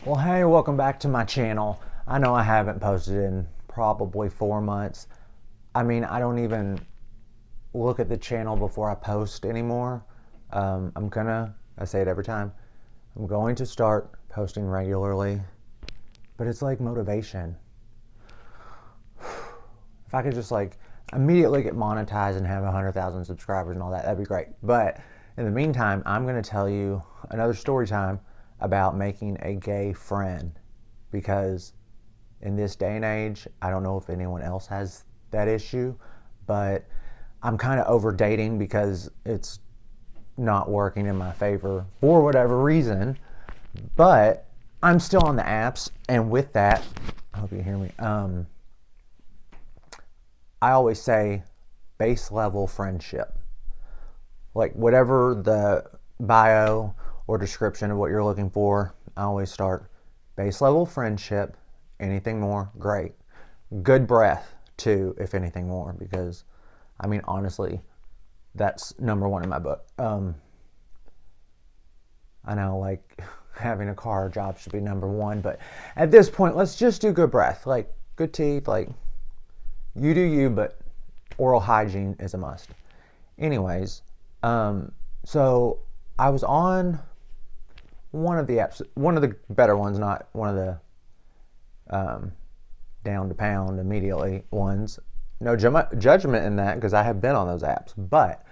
Well, hey, welcome back to my channel. I know I haven't posted in probably 4 months. I mean, I don't even look at the channel before I post anymore. I say it every time, I'm going to start posting regularly, but it's like motivation. If I could just like immediately get monetized and have 100,000 subscribers and all that, that'd be great. But in the meantime, I'm going to tell you another story time about making a gay friend, because in this day and age, I don't know if anyone else has that issue, but I'm kind of over dating because it's not working in my favor for whatever reason. But I'm still on the apps, and with that, I hope you hear me. I always say base level friendship. Like whatever the bio or description of what you're looking for, I always start base level friendship. Anything more, great. Good breath too, if anything more, because I mean, honestly, that's number one in my book. I know, like, having a car job should be number one, but at this point, let's just do good breath. Like, good teeth, like, you do you, but oral hygiene is a must. Anyways, so I was on one of the apps, one of the better ones, not one of the down to pound immediately ones. No judgment in that, because I have been on those apps. But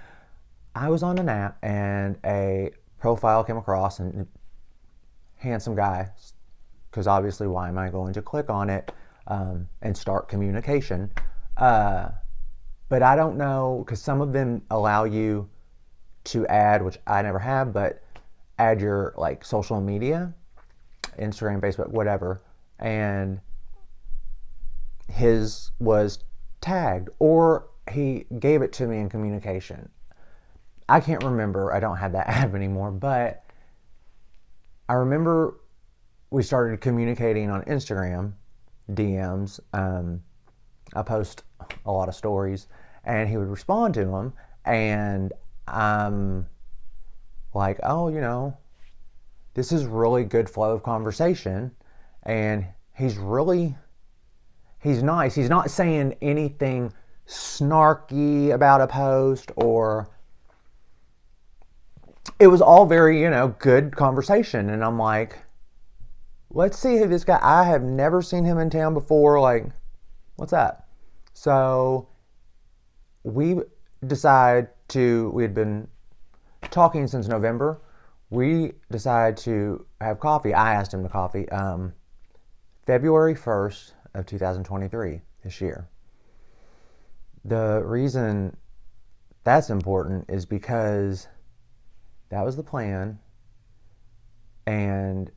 I was on an app and a profile came across, and handsome guy, because obviously why am I going to click on it and start communication? But I don't know, because some of them allow you to add, which I never have, but add your like social media, Instagram, Facebook, whatever, and his was tagged, or he gave it to me in communication. I can't remember. I don't have that app anymore, but I remember we started communicating on Instagram DMs. I post a lot of stories, and he would respond to them, and I'm like, oh, this is really good flow of conversation, and he's nice. He's not saying anything snarky about a post, or it was all very, good conversation. And I'm like, let's see who this guy, I have never seen him in town before. Like, what's that? So we had been talking since November. We decided to have coffee. I asked him to coffee February 1st of 2023 this year. The reason that's important is because that was the plan, and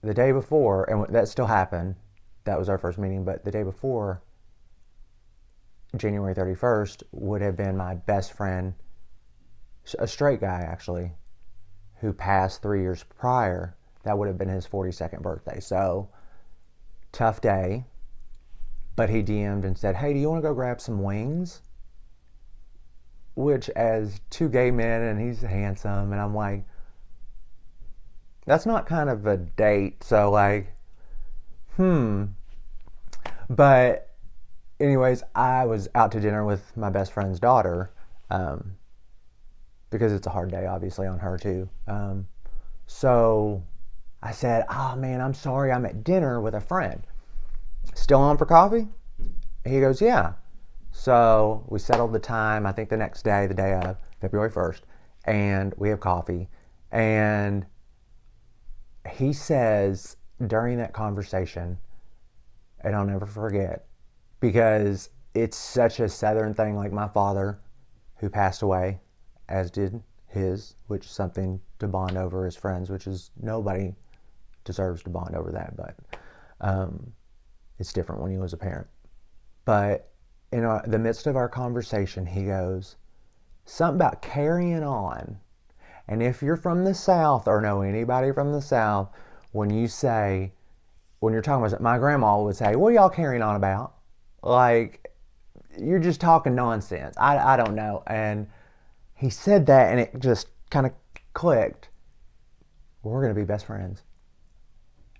the day before, and that still happened, that was our first meeting, but the day before, January 31st, would have been my best friend, a straight guy actually, who passed 3 years prior. That would have been his 42nd birthday. So, tough day. But he DM'd and said, hey, do you want to go grab some wings? Which, as two gay men, and he's handsome, and I'm like, that's not kind of a date. So, like, But anyways, I was out to dinner with my best friend's daughter, because it's a hard day, obviously, on her too. So I said, oh man, I'm sorry, I'm at dinner with a friend. Still on for coffee? He goes, yeah. So we settled the time, I think the next day, the day of, February 1st, and we have coffee. And he says during that conversation, and I'll never forget, because it's such a Southern thing, like my father, who passed away, as did his, which is something to bond over as friends, which is, nobody deserves to bond over that, but it's different when you lose a parent. But in the midst of our conversation, he goes, something about carrying on. And if you're from the South, or know anybody from the South, when you're talking about, my grandma would say, what are y'all carrying on about? Like, you're just talking nonsense. I don't know. And he said that, and it just kind of clicked. We're going to be best friends.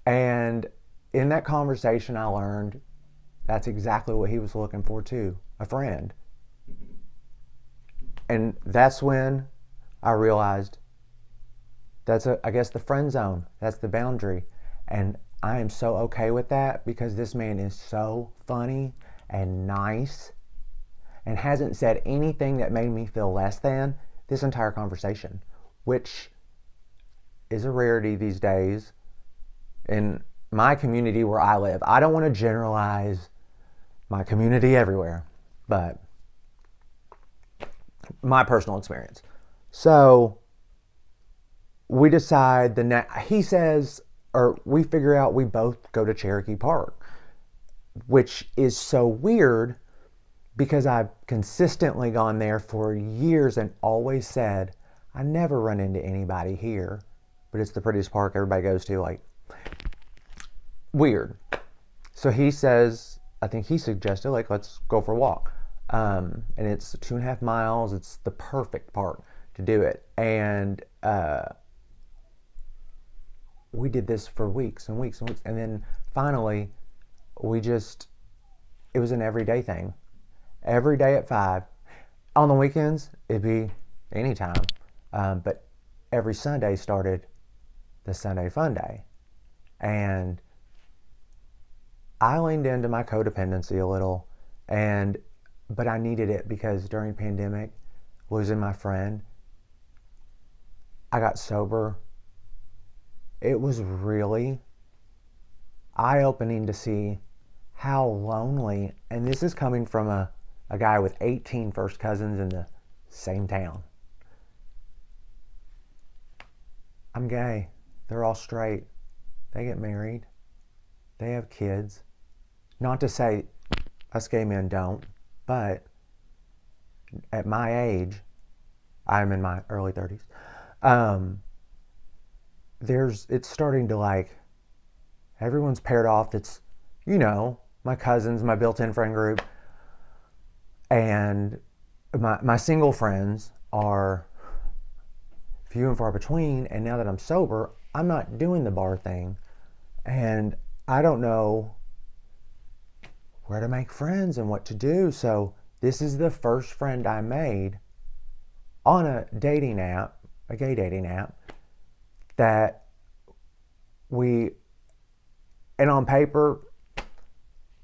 And And in that conversation, I learned that's exactly what he was looking for too, a friend. And that's when I realized that's, I guess, the friend zone. That's the boundary. And I am so okay with that because this man is so funny and nice and hasn't said anything that made me feel less than this entire conversation, which is a rarity these days in my community where I live. I don't want to generalize my community everywhere, but my personal experience. So we decide he says, or we figure out we both go to Cherokee Park, which is so weird because I've consistently gone there for years and always said, I never run into anybody here, but it's the prettiest park everybody goes to. Like, weird. So he says, I think he suggested, like, let's go for a walk. And it's 2.5 miles. It's the perfect park to do it. And we did this for weeks and weeks and weeks. And then finally, it was an everyday thing. Every day at 5. On the weekends, it'd be anytime. But every Sunday started the Sunday Fun Day. And I leaned into my codependency a little, but I needed it because during pandemic, losing my friend, I got sober. It was really eye-opening to see how lonely, and this is coming from a guy with 18 first cousins in the same town. I'm gay. They're all straight. They get married. They have kids. Not to say us gay men don't, but at my age, I'm in my early 30s, it's starting to, like, everyone's paired off. It's, my cousins, my built-in friend group, and my single friends are few and far between. And now that I'm sober, I'm not doing the bar thing, and I don't know where to make friends and what to do. So this is the first friend I made on a dating app, a gay dating app, that and on paper,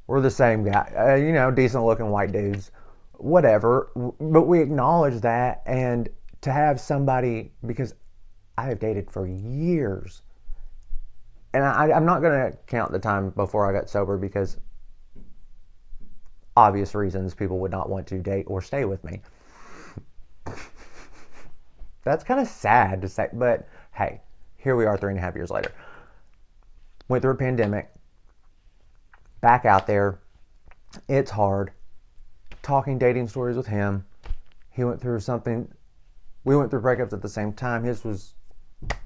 we're the same guy, decent looking white dudes, whatever. But we acknowledge that, and to have somebody, because I have dated for years, and I'm not going to count the time before I got sober because obvious reasons people would not want to date or stay with me. That's kind of sad to say, but hey, here we are 3.5 years later. Went through a pandemic, back out there. It's hard. Talking dating stories with him. He went through something. We went through breakups at the same time. His was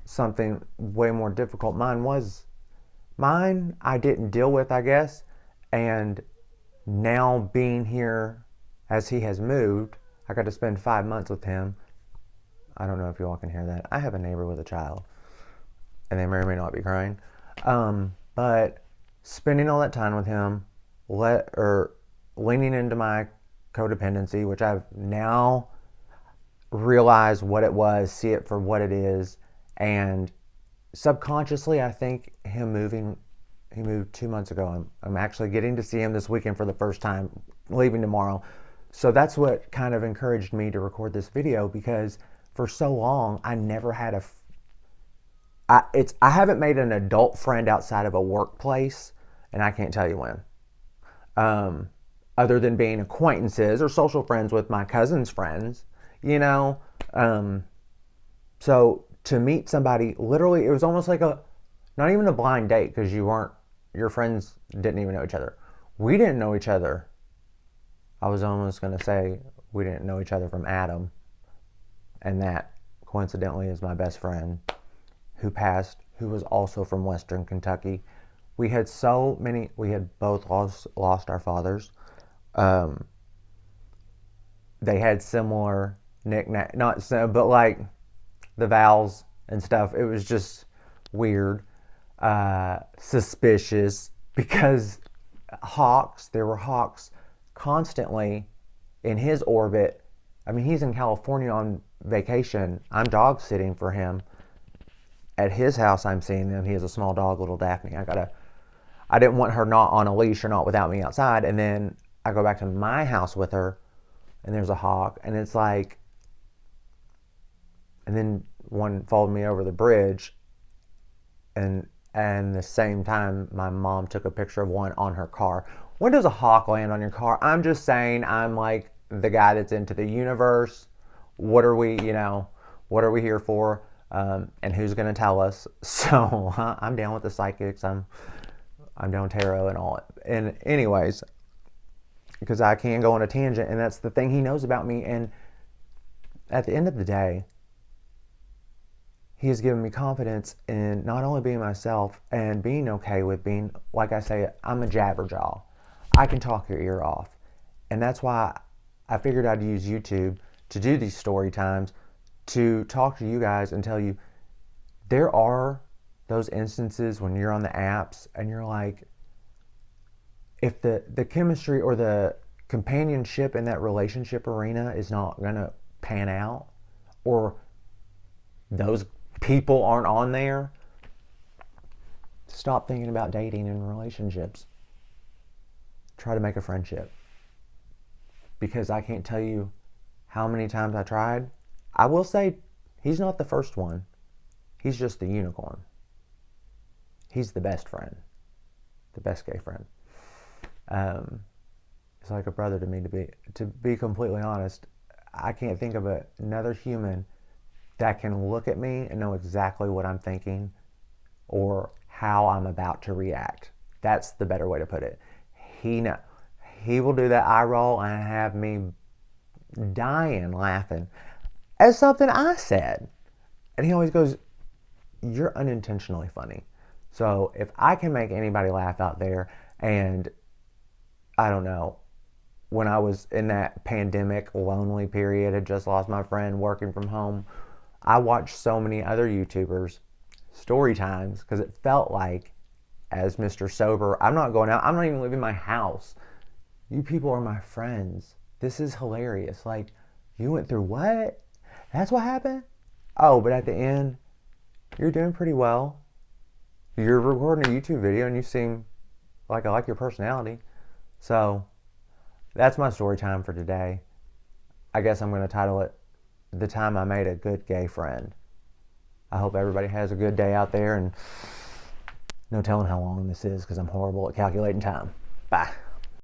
something way more difficult. Mine I didn't deal with, I guess. And now being here as he has moved, I got to spend 5 months with him. I don't know if you all can hear that. I have a neighbor with a child, and they may or may not be crying. But spending all that time with him, leaning into my codependency, which I've now realized what it was, see it for what it is, and subconsciously, I think he moved 2 months ago. I'm actually getting to see him this weekend for the first time, leaving tomorrow. So that's what kind of encouraged me to record this video, because for so long, I never had I haven't made an adult friend outside of a workplace, and I can't tell you when. Other than being acquaintances or social friends with my cousin's friends, So to meet somebody, literally, it was almost like not even a blind date, because your friends didn't even know each other. We didn't know each other. I was almost going to say we didn't know each other from Adam. And that, coincidentally, is my best friend who passed, who was also from Western Kentucky. We had both lost our fathers. They had similar nicknames, but like the vowels and stuff. It was just weird. suspicious because there were hawks constantly in his orbit. I mean, he's in California on vacation. I'm dog sitting for him. At his house, I'm seeing them. He has a small dog, little Daphne. I didn't want her not on a leash or not without me outside. And then I go back to my house with her, and there's a hawk, and it's like, and then one followed me over the bridge, and the same time my mom took a picture of one on her car. When does a hawk land on your car? I'm just saying, I'm like the guy that's into the universe. What are we here for? And who's going to tell us? So I'm down with the psychics. I'm down tarot and all. And anyways, because I can go on a tangent, and that's the thing he knows about me. And at the end of the day, he has given me confidence in not only being myself and being okay with being, like I say, I'm a jabberjaw. I can talk your ear off. And that's why I figured I'd use YouTube to do these story times, to talk to you guys and tell you there are those instances when you're on the apps and you're like, if the chemistry or the companionship in that relationship arena is not going to pan out, or those people aren't on there, stop thinking about dating and relationships. Try to make a friendship. Because I can't tell you how many times I tried. I will say, he's not the first one. He's just the unicorn. He's the best friend. The best gay friend. It's like a brother to me, to be completely honest. I can't think of another human that can look at me and know exactly what I'm thinking or how I'm about to react. That's the better way to put it. He will do that eye roll and have me dying laughing at something I said. And he always goes, "You're unintentionally funny." So if I can make anybody laugh out there, and I don't know, when I was in that pandemic lonely period, had just lost my friend, working from home, I watched so many other YouTubers story times because it felt like, as Mr. Sober, I'm not going out, I'm not even leaving my house. You people are my friends. This is hilarious. Like, you went through what? That's what happened? Oh, but at the end, you're doing pretty well. You're recording a YouTube video and you seem like I like your personality. So that's my story time for today. I guess I'm going to title it "The Time I Made a Good Gay Friend." I hope everybody has a good day out there, and no telling how long this is because I'm horrible at calculating time. Bye.